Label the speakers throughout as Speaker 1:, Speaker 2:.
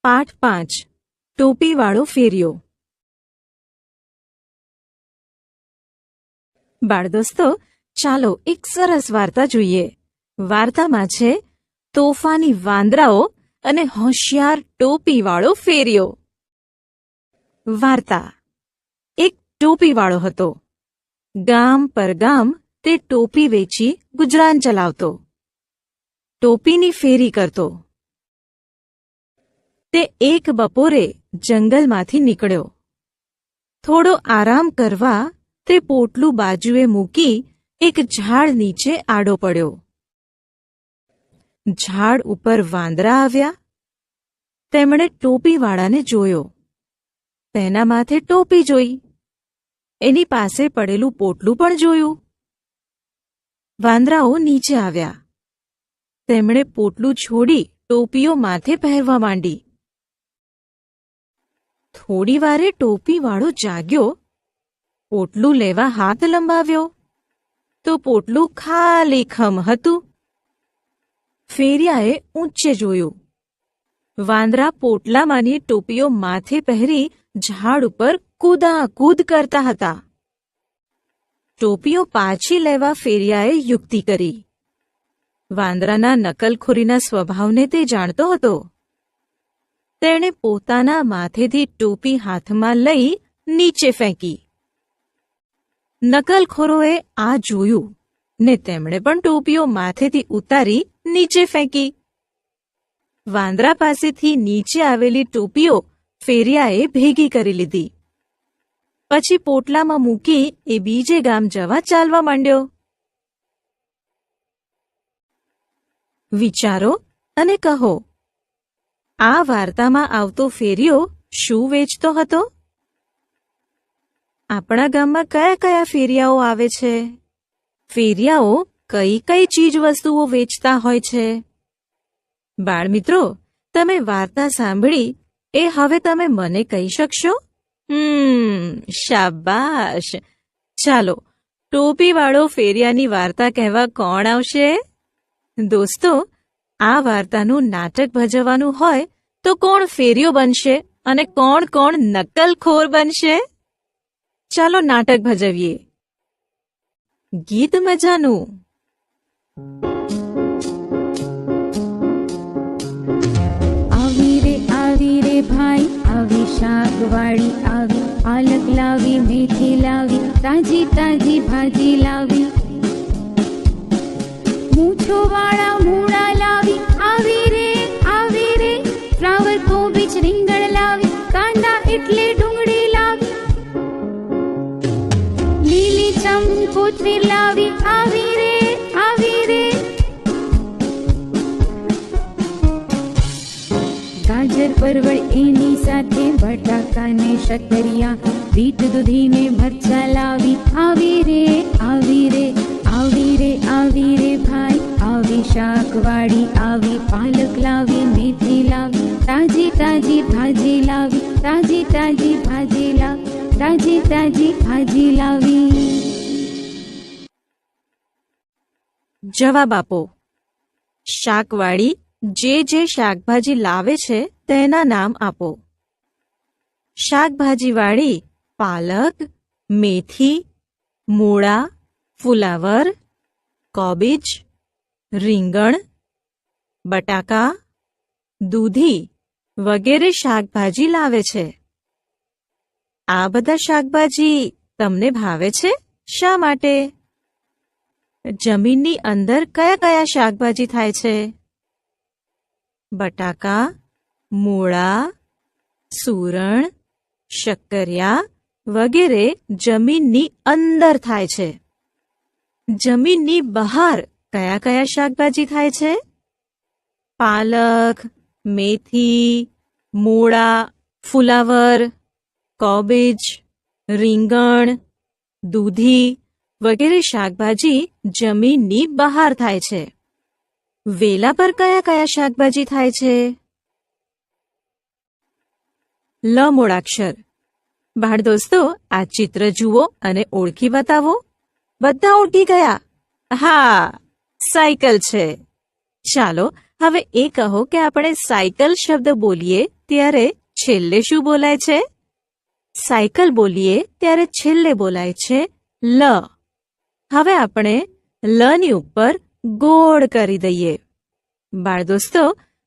Speaker 1: પાઠ 5 ટોપીવાળો ફેરિયો. બાળદોસ્તો, ચાલો એક સરસ વાર્તા જોઈએ. વાર્તામાં છે તોફાની વાંદરાઓ અને હોશિયાર ટોપીવાળો ફેરિયો. વાર્તા. એક ટોપીવાળો હતો. ગામ પર ગામ તે ટોપી વેચી ગુજરાન ચલાવતો. ટોપીની ફેરી કરતો. તે એક બપોરે જંગલમાંથી નીકળ્યો. થોડો આરામ કરવા તે પોટલું બાજુએ મૂકી એક ઝાડ નીચે આડો પડ્યો. ઝાડ ઉપર વાંદરા આવ્યા. તેમણે ટોપીવાળાને જોયો. તેના માથે ટોપી જોઈ. એની પાસે પડેલું પોટલું પણ જોયું. વાંદરાઓ નીચે આવ્યા. તેમણે પોટલું છોડી ટોપીઓ માથે પહેરવા માંડી. થોડી વારે ટોપીવાળો જાગ્યો. પોટલું લેવા હાથ લંબાવ્યો તો પોટલું ખાલી ખમ હતું. ફેરિયાએ ઊંચે જોયું. વાંદરા પોટલામાંની ટોપીઓ માથે પહેરી ઝાડ ઉપર કૂદાકૂદ કરતા હતા. ટોપીઓ પાછી લેવા ફેરિયાએ યુક્તિ કરી. વાંદરાના નકલખોરીના સ્વભાવને તે જાણતો હતો. તેણે પોતાના માથેથી ટોપી હાથમાં લઈ નીચે ફેંકી. નકલખોરોએ આ જોયું ને તેમણે પણ ટોપીઓ માથેથી ઉતારી નીચે ફેંકી. વાંદરા પાસેથી નીચે આવેલી ટોપીઓ ફેરિયાએ ભેગી કરી લીધી. પછી પોટલામાં મૂકી એ બીજે ગામ જવા ચાલવા માંડ્યો. વિચારો અને કહો, આ વાર્તામાં આવતો ફેરિયો શું વેચતો હતો? આપણા ગામમાં કયા કયા ફેરિયાઓ આવે છે? ફેરિયાઓ કઈ કઈ ચીજ વસ્તુઓ વેચતા હોય છે? બાળમિત્રો, તમે વાર્તા સાંભળી એ હવે તમે મને કહી શકશો? શાબાશ. ચાલો, ટોપીવાળો ફેરિયાની વાર્તા કહેવા કોણ આવશે? દોસ્તો, આ વાર્તાનું નાટક ભજવવાનું હોય તો કોણ ફેરિયો બનશે અને કોણ કોણ નકલખોર બનશે? ચાલો નાટક ભજવીએ. ગીત મજાનું.
Speaker 2: આવી રે ભાઈ, આવી શાકવાળી આવી, પાલક લાવી, મેથી લાવી, તાજી તાજી ભાજી લાવી, મૂછો વાળા મૂળા લાવી, આવી રે ફ્લાવર કોબીજ રીંગણ લાવી, કાંદા એટલે ડુંગળી લાવી, લીલી ચમ કોથમીર લાવી, આવી રે ગાજર પરવળ એની સાથે બટાકાને શકરિયા, બીટ દૂધીને મરચા લાવી, આવી રે ભાઈ, આવી શાકવાળી આવી, પાલક લાવી, મેથી લાવી, તાજી તાજી ભાજી લાવી, તાજી તાજી ભાજી લાવી, તાજી તાજી ભાજી લાવી.
Speaker 1: જવાબ આપો. શાકવાળી જે શાકભાજી લાવે છે તેના નામ આપો. શાકભાજીવાળી પાલક, મેથી, મૂળા, ફુલાવર, કોબીજ, રીંગણ, બટાકા, દૂધી વગેરે શાકભાજી લાવે છે. આ બધા શાકભાજી તમને ભાવે છે? શા માટે? જમીનની અંદર કયા કયા શાકભાજી થાય છે? બટાકા, મૂળા, સૂરણ, શક્કરિયા વગેરે જમીનની અંદર થાય છે. જમીનની બહાર કયા કયા શાકભાજી થાય છે? પાલક, મેથી, મૂળા, ફુલાવર, કોબીજ, રીંગણ, દૂધી વગેરે શાકભાજી જમીનની બહાર થાય છે. વેલા પર કયા કયા શાકભાજી થાય છે? લ મૂળાક્ષર. બાળદોસ્તો, આ ચિત્ર જુઓ અને ઓળખી બતાવો. બધા ઓળખી ગયા? હા, સાયકલ છે. ચાલો હવે એ કહો કે આપણે સાયકલ શબ્દ બોલીએ ત્યારે છેલ્લે શું બોલાય છે? સાયકલ બોલીએ ત્યારે છેલ્લે બોલાય છે લ. હવે આપણે લ ની ઉપર ગોળ કરી દઈએ. બાળ દોસ્તો,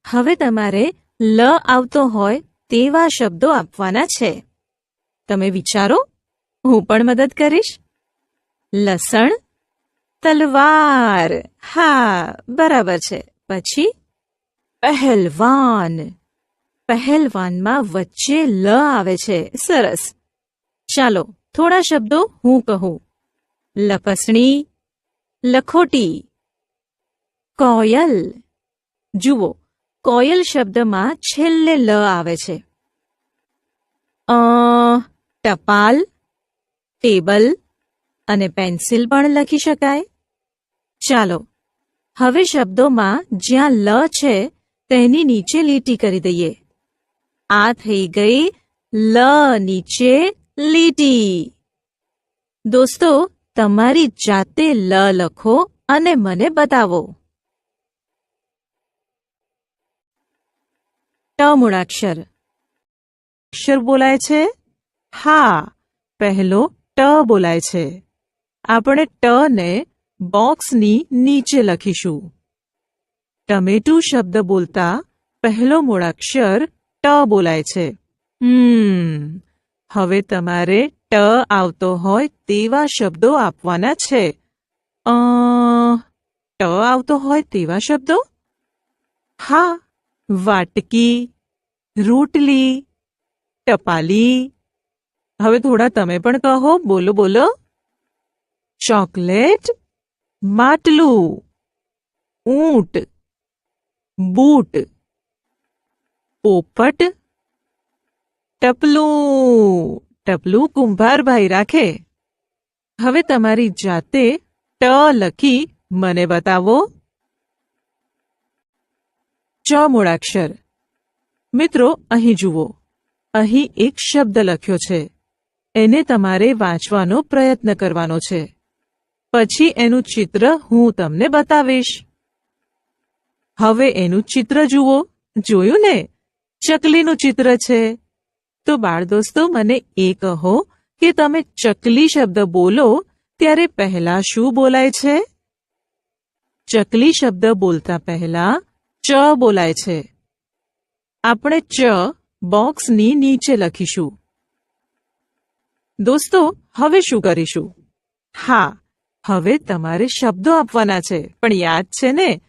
Speaker 1: હવે તમારે લ આવતો હોય તેવા શબ્દો આપવાના છે. તમે વિચારો, હું પણ મદદ કરીશ. લસણ, તલવાર. હા, બરાબર છે. પછી પહેલવાન. પહેલવાનમાં વચ્ચે લ આવે છે. સરસ. ચાલો થોડા શબ્દો હું કહું. લપસણી, લખોટી, કોયલ. જુઓ, કોયલ શબ્દમાં છેલ્લે લ આવે છે. ટપાલ, ટેબલ અને પેન્સિલ પણ લખી શકાય. ચાલો હવે શબ્દોમાં જ્યાં લ છે તેની નીચે લીટી કરી દઈએ. આ થઈ ગઈ લ નીચે લીટી. દોસ્તો, તમારી જાતે લ લખો અને મને બતાવો. ટ મૂળાક્ષર. અક્ષર બોલાય છે? હા, પહેલો ટ બોલાય છે. આપણે ટ ને બોક્સની નીચે લખીશું. ટમેટું શબ્દ બોલતા પહેલો મૂળાક્ષર ટ બોલાય છે. હવે તમારે ટ આવતો હોય તેવા શબ્દો આપવાના છે. ટ આવતો હોય તેવા શબ્દો? હા, વાટકી, રોટલી, ટપાલી. હવે થોડા તમે પણ કહો. બોલો બોલો. ચોકલેટ, માટલું, ઊંટ, બૂટ, પોપટ, ટપલું. ટપલું કુંભારભાઈ રાખે. હવે તમારી જાતે ટ લખી મને બતાવો. ચ મૂળાક્ષર. મિત્રો, અહીં જુઓ. અહીં એક શબ્દ લખ્યો છે. એને તમારે વાંચવાનો પ્રયત્ન કરવાનો છે. પછી એનું ચિત્ર હું તમને બતાવીશ. હવે એનું ચિત્ર જુઓ. જોયું ને? ચકલીનું ચિત્ર છે. તો બાળ દોસ્તો, મને એ કહો કે તમે ચકલી શબ્દ બોલો ત્યારે પહેલા શું બોલાય છે? ચકલી શબ્દ બોલતા પહેલા ચ બોલાય છે. આપણે ચ બોક્સની નીચે લખીશું. દોસ્તો, હવે શું કરીશું? હા, હવે તમારે શબ્દો આપવાના છે. પણ યાદ છે ને,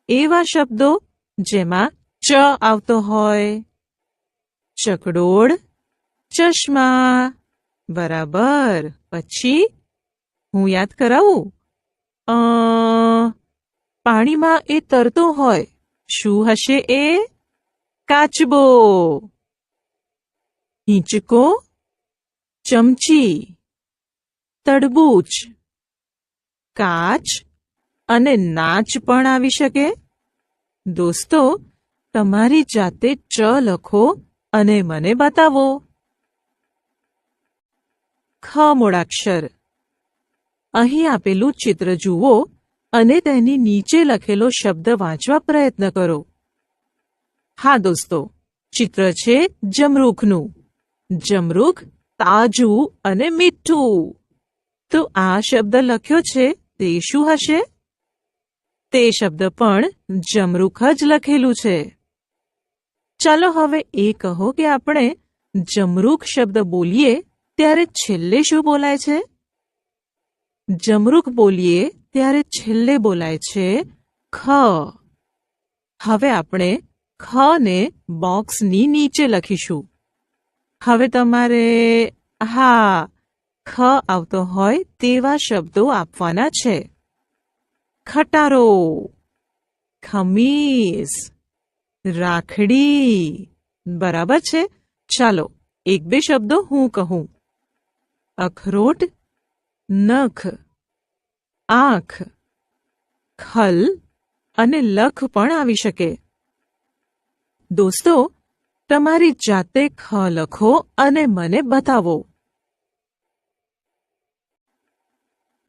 Speaker 1: એવા શબ્દો જેમાં ચ આવતો હોય. ચકડોળ, ચશ્મા. બરાબર. પછી હું યાદ કરાવું. પાણીમાં એ તરતો હોય. શું હશે એ? કાચબો. હિંચકો, ચમચી, તડબૂચ, કાચ અને નાચ પણ આવી શકે. દોસ્તો, તમારી જાતે ચ લખો અને મને બતાવો. ખ મૂળાક્ષર. અહીં આપેલું ચિત્ર જુઓ અને તેની નીચે લખેલો શબ્દ વાંચવા પ્રયત્ન કરો. હા દોસ્તો, ચિત્ર છે જમરૂખનું. જમરૂખ તાજું અને મીઠું. તો આ શબ્દ લખ્યો છે તે શું હશે? તે શબ્દ પણ જમરૂખ જ લખેલું છે. ચાલો હવે એ કહો કે આપણે જમરૂખ શબ્દ બોલીએ ત્યારે છેલ્લે શું બોલાય છે? જમરૂખ બોલીએ ત્યારે છેલ્લે બોલાય છે ખ. હવે આપણે ખ ને બોક્સની નીચે લખીશું. હવે તમારે ખ આવતો હોય તેવા શબ્દો આપવાના છે. ખટારો, ખમીસ, રાખડી. બરાબર છે. ચાલો એક બે શબ્દો હું કહું. અખરોટ, નખ, આંખ, ખલ અને લખ પણ આવી શકે. દોસ્તો, તમારી જાતે ખ લખો અને મને બતાવો.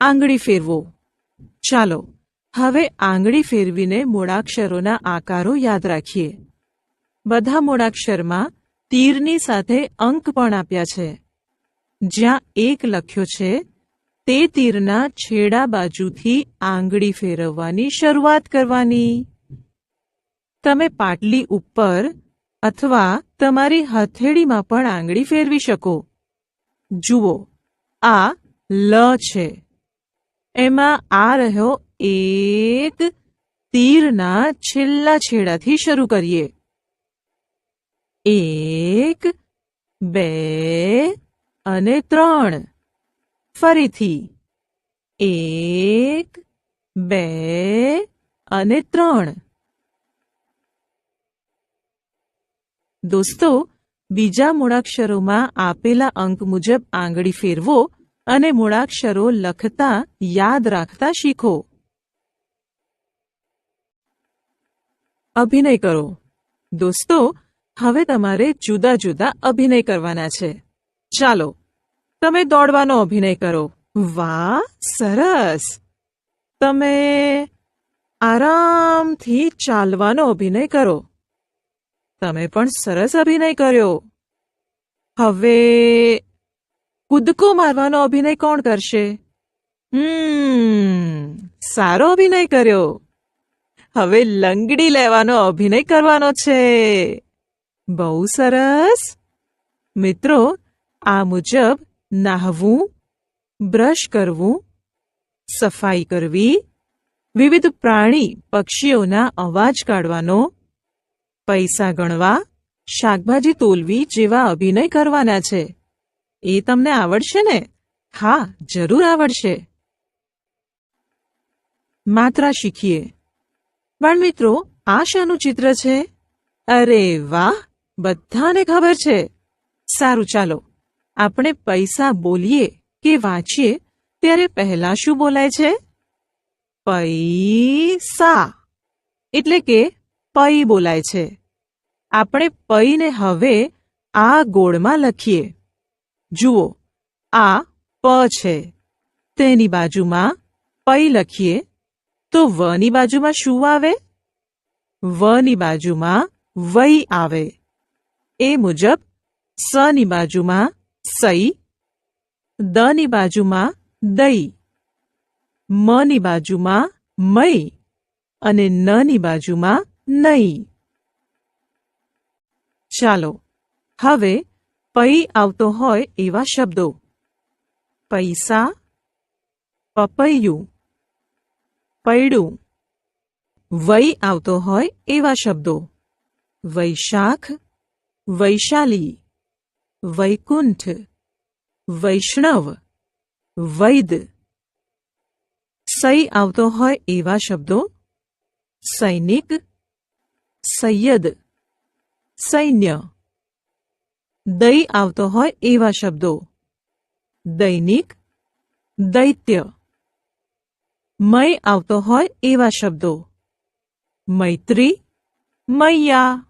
Speaker 1: આંગળી ફેરવો. ચાલો હવે આંગળી ફેરવીને મૂળાક્ષરોના આકારો યાદ રાખીએ. બધા મૂળાક્ષરમાં તીરની સાથે અંક પણ આપ્યા છે. જ્યાં 1 લખ્યો છે તે તીરના છેડા બાજુથી આંગળી ફેરવવાની શરૂઆત કરવાની. તમે પાટલી ઉપર અથવા તમારી હથેળીમાં પણ આંગળી ફેરવી શકો. જુઓ, આ લ છે. એમાં આ રહ્યો 1. તીરના છેલ્લા છેડાથી શરૂ કરીએ. 1, 2 અને 3. ફરીથી 1, 2 અને 3. દોસ્તો, બીજા મૂળાક્ષરોમાં આપેલા અંક મુજબ આંગળી ફેરવો અને મૂળાક્ષરો લખતા યાદ રાખતા શીખો. અભિનય કરો. દોસ્તો, હવે તમારે જુદા જુદા અભિનય કરવાના છે. ચાલો, તમે દોડવાનો અભિનય કરો. વાહ, સરસ. તમે આરામથી ચાલવાનો અભિનય કરો. તમે પણ સરસ અભિનય કર્યો. હવે કૂદકો મારવાનો અભિનય કોણ કરશે? સારો અભિનય કર્યો. હવે લંગડી લેવાનો અભિનય કરવાનો છે. બહુ સરસ. મિત્રો, આ મુજબ નાહવું, બ્રશ કરવું, સફાઈ કરવી, વિવિધ પ્રાણી પક્ષીઓના અવાજ કાઢવાનો, પૈસા ગણવા, શાકભાજી તોલવી જેવા અભિનય કરવાના છે. એ તમને આવડશે ને? હા, જરૂર આવડશે. માત્રા શીખીએ. બાળમિત્રો, આ શાનું ચિત્ર છે? અરે વાહ, બધાને ખબર છે. સારું, ચાલો આપણે પૈસા બોલીએ કે વાંચીએ ત્યારે પહેલા શું બોલાય છે? પૈસા એટલે કે પૈ બોલાય છે. આપણે પૈને હવે આ ગોળમાં લખીએ. જુઓ, આ પ છે. તેની બાજુમાં પૈ લખીએ તો વની બાજુમાં શું આવે? વની બાજુમાં વૈ આવે. એ મુજબ સની બાજુમાં સઈ, દની બાજુમાં દઈ, મની બાજુમાં મઈ અને નની બાજુમાં નઈ. ચાલો હવે પૈ આવતો હોય એવા શબ્દો. પૈસા, પપૈયું, પૈડું. વૈ આવતો હોય એવા શબ્દો. વૈશાખ, વૈશાલી, વૈકુંઠ, વૈષ્ણવ, વૈદ. સઈ આવતો હોય એવા શબ્દો. સૈનિક, સૈયદ, સૈન્ય. દઈ આવતો હોય એવા શબ્દો. દૈનિક, દૈત્ય. મય આવતો હોય એવા શબ્દો. મૈત્રી, મૈયા.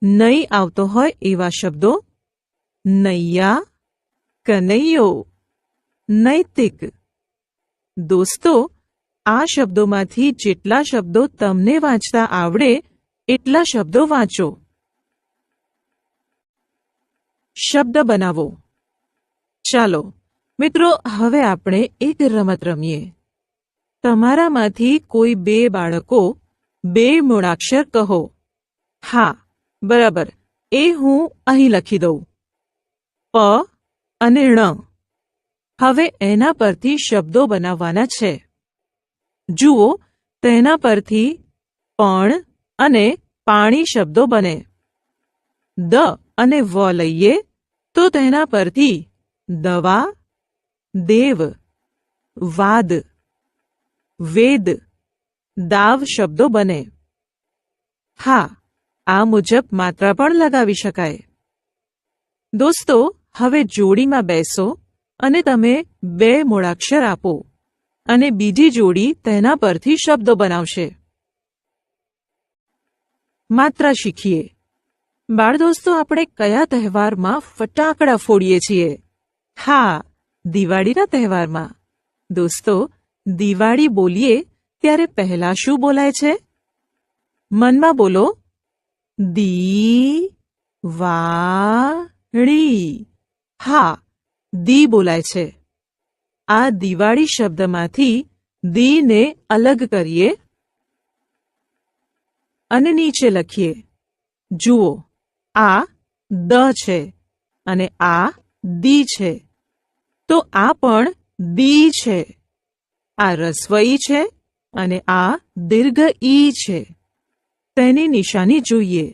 Speaker 1: નઈ આવતો હોય એવા શબ્દો. નૈયા, કનૈયો, નૈતિક. દોસ્તો, આ શબ્દોમાંથી જેટલા શબ્દો તમને વાંચતા આવડે એટલા શબ્દો વાંચો. શબ્દ બનાવો. ચાલો મિત્રો, હવે આપણે એક રમત રમીએ. તમારામાંથી કોઈ 2 બાળકો 2 મૂળાક્ષર કહો. હા, બરાબર. એ હું અહીં લખી દઉં. પ અને ણ. હવે એના પરથી શબ્દો બનાવવાના છે. જુઓ, તેના પરથી પણ અને પાણી શબ્દો બને. દ અને વ લઈએ તો તેના પરથી દવા, દેવ, વાદ, વેદ, દાવ શબ્દો બને. હા, આ મુજબ માત્રા પણ લગાવી શકાય. દોસ્તો, હવે જોડીમાં બેસો અને તમે 2 મૂળાક્ષર આપો અને બીજી જોડી તેના પરથી શબ્દો બનાવશે. માત્રા શીખીએ. બાળદોસ્તો, આપણે કયા તહેવારમાં ફટાકડા ફોડીએ છીએ? હા, દિવાળીના તહેવારમાં. દોસ્તો, દિવાળી બોલીએ ત્યારે પહેલા શું બોલાય છે? મનમાં બોલો. વાળી. હા, દી બોલાય છે. આ દિવાળી શબ્દમાંથી દીને અલગ કરીએ અને નીચે લખીએ. જુઓ, આ દ છે અને આ દી છે, તો આ પણ દી છે. આ રસ્વ ઈ છે અને આ દીર્ઘ ઈ છે. તેની નિશાની જોઈએ.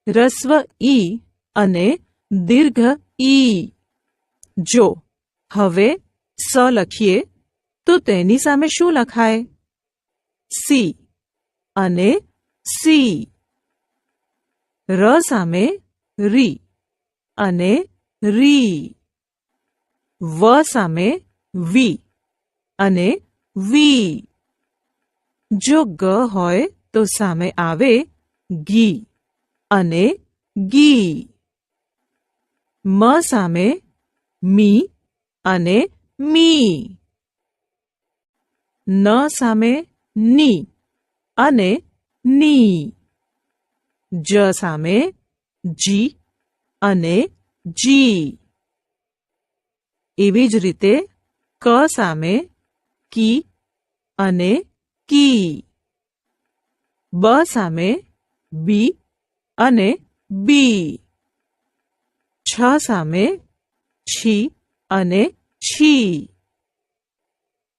Speaker 1: રસ્વ ઈ અને દીર્ઘ ઈ. જો હવે સ લખીએ તો તેની સામે શું લખાય? સી અને સી. ર સામે રી અને રી. વ સામે વી અને વી. જો ગ હોય તો સામે આવે ગી અને ગી. મ સામે મી અને મી. ન સામે ની અને ની. જ સામે જી અને જી. એવી જ રીતે ક સામે કી અને કી. બ સામે બી અને બી. છ સામે છી અને છી.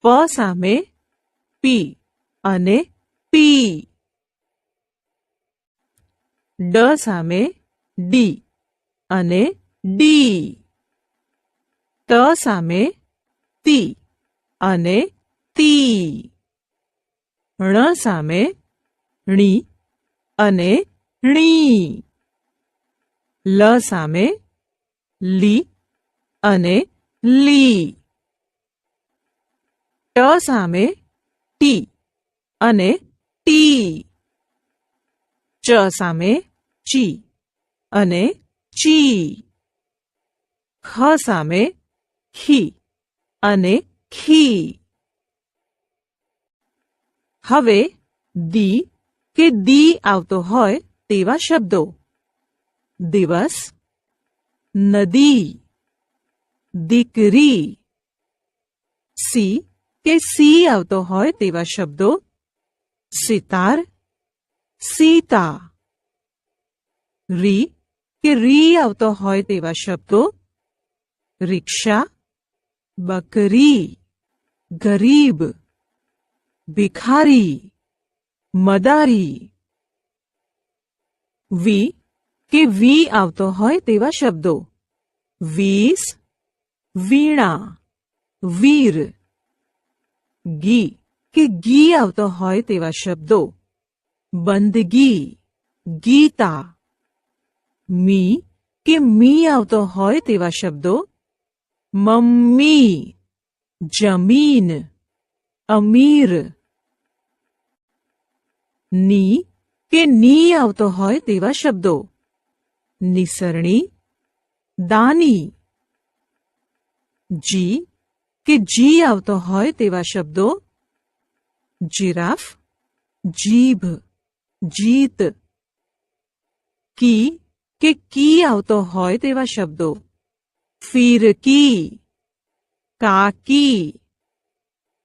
Speaker 1: પ સામે પી અને પી. ડ સામે ડી અને ડી. ત સામે તી અને તી. ણ સામે ણી અને ણી. લ સામે લી અને લી. ટ સામે ટી અને ટી. ચ સામે ચી અને ચી. ખ સામે ખી અને ખી. હવે દી કે દી આવતો હોય તેવા શબ્દો. દિવસ, નદી, દીકરી. સી કે સી આવતો હોય તેવા શબ્દો. સિતાર, સીતા. રી કે રી આવતો હોય તેવા શબ્દો. રિક્ષા, બકરી, ગરીબ, ભિખારી, મદારી. વી કે વી આવતો હોય તેવા શબ્દો. વીસ, વીણા, વીર. ગી કે ગી આવતો હોય તેવા શબ્દો. બંદગી, ગીતા. મી કે મી આવતો હોય તેવા શબ્દો. મમ્મી, જમીન, અમીર. ની કે ની આવતો હોય તેવા શબ્દો. નિસરણી, દાની. જી કે જી આવતો હોય તેવા શબ્દો. જીરાફ, જીભ, જીત. કી કે કી આવતો હોય તેવા શબ્દો. ફીરકી, કાકી,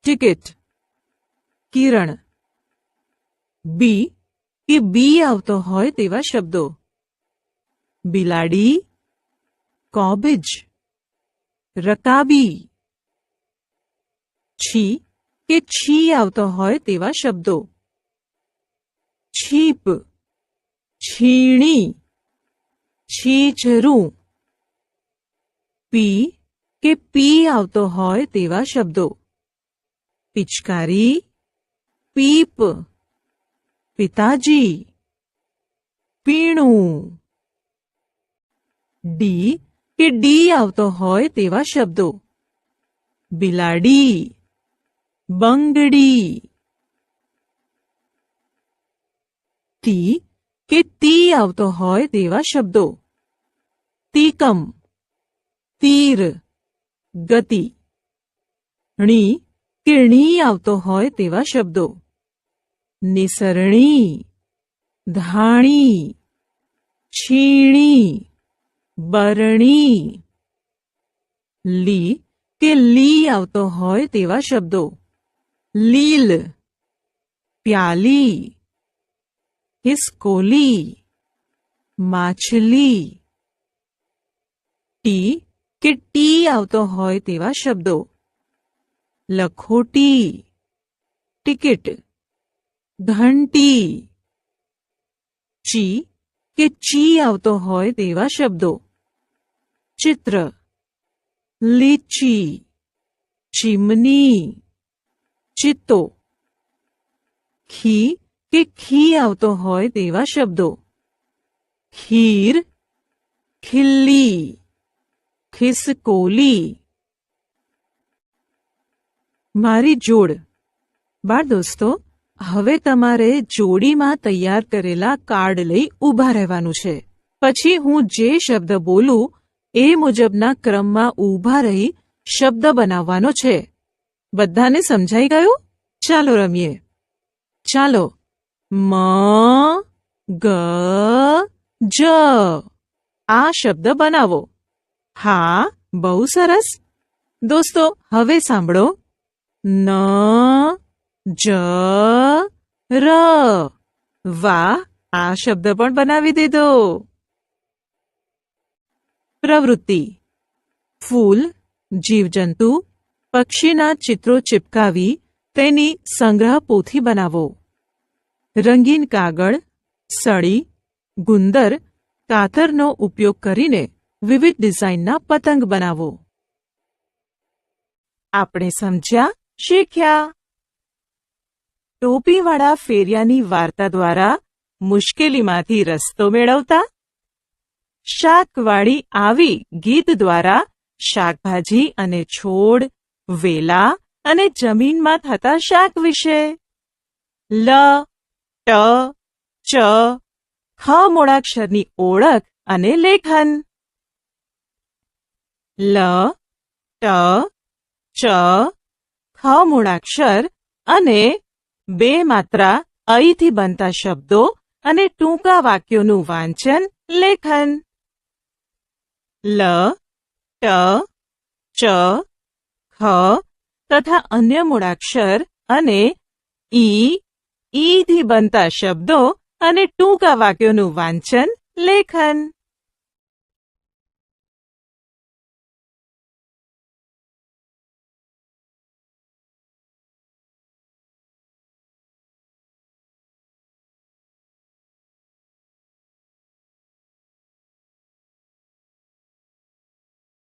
Speaker 1: ટિકિટ, કિરણ. બી કે બી આવતો હોય તેવા શબ્દો. બિલાડી, કોબિજ, રકાબી. છી કે છી આવતો હોય તેવા શબ્દો. છીપ, છીણી, છીછરું. પી કે પી આવતો હોય તેવા શબ્દો. પિચકારી, પીપ, પિતાજી, પીણું. ડી કે ડી આવતો હોય તેવા શબ્દો. બિલાડી, બંગડી. તી કે તી આવતો હોય તેવા શબ્દો. તીકમ, તીર, ગતિ. ણી કે ણી આવતો હોય તેવા શબ્દો. નિસરણી, ધાણી, છીણી, બરણી. લી કે લી આવતો હોય તેવા શબ્દો: લીલ, પ્યાલી, હિસકોલી, માછલી. ટી કે ટી આવતો હોય તેવા શબ્દો: લખોટી, ટિકિટ, ઘંટી. ચી કે ચી આવતો હોય તેવા શબ્દો: ચિત્ર, લીચી, ચીમની, ચિત્તો. ખી કે ખી આવતો હોય તેવા શબ્દો: ખીર, ખિલ્લી, ખિસકોલી. મારી જોડ. બાળ દોસ્તો, હવે તમારે જોડીમાં તૈયાર કરેલા કાર્ડ લઈ ઊભા રહેવાનું છે. પછી હું જે શબ્દ બોલું એ મુજબના ક્રમમાં ઊભા રહી શબ્દ બનાવવાનો છે. બધાને સમજાઈ ગયું? ચાલો રમીએ. ચાલો. મ ગ જ આ શબ્દ બનાવો. હા, બહુ સરસ. દોસ્તો, હવે સાંભળો. ન જ ર. વાહ, આ શબ્દ પણ બનાવી દીધો. પ્રવૃત્તિ: ફૂલ, જીવજંતુ, પક્ષીના ચિત્રો ચિપકાવી તેની સંગ્રહ પોથી બનાવો. રંગીન કાગળ, સળી, ગુંદર, કાતરનો ઉપયોગ કરીને વિવિધ ડિઝાઇનના પતંગ બનાવો. આપણે સમજ્યા, શીખ્યા. ટોપીવાળા ફેરિયાની વાર્તા દ્વારા મુશ્કેલીમાંથી રસ્તો મેળવતા. શાકવાળી આવી ગીત દ્વારા શાકભાજી અને છોડ, વેલા અને જમીનમાં થતા શાક વિશે. લ, ટ, ચ, ખ મૂળાક્ષરની ઓળખ અને લેખન. લ, ટ, ચ, ખ મૂળાક્ષર અને બે માત્રા અહીંથી બનતા શબ્દો અને ટૂંકા વાક્યોનું વાંચન, લેખન. લ, ટ, ચ, ખ તથા અન્ય મૂળાક્ષર અને ઈથી બનતા શબ્દો અને ટૂંકા વાક્યોનું વાંચન, લેખન.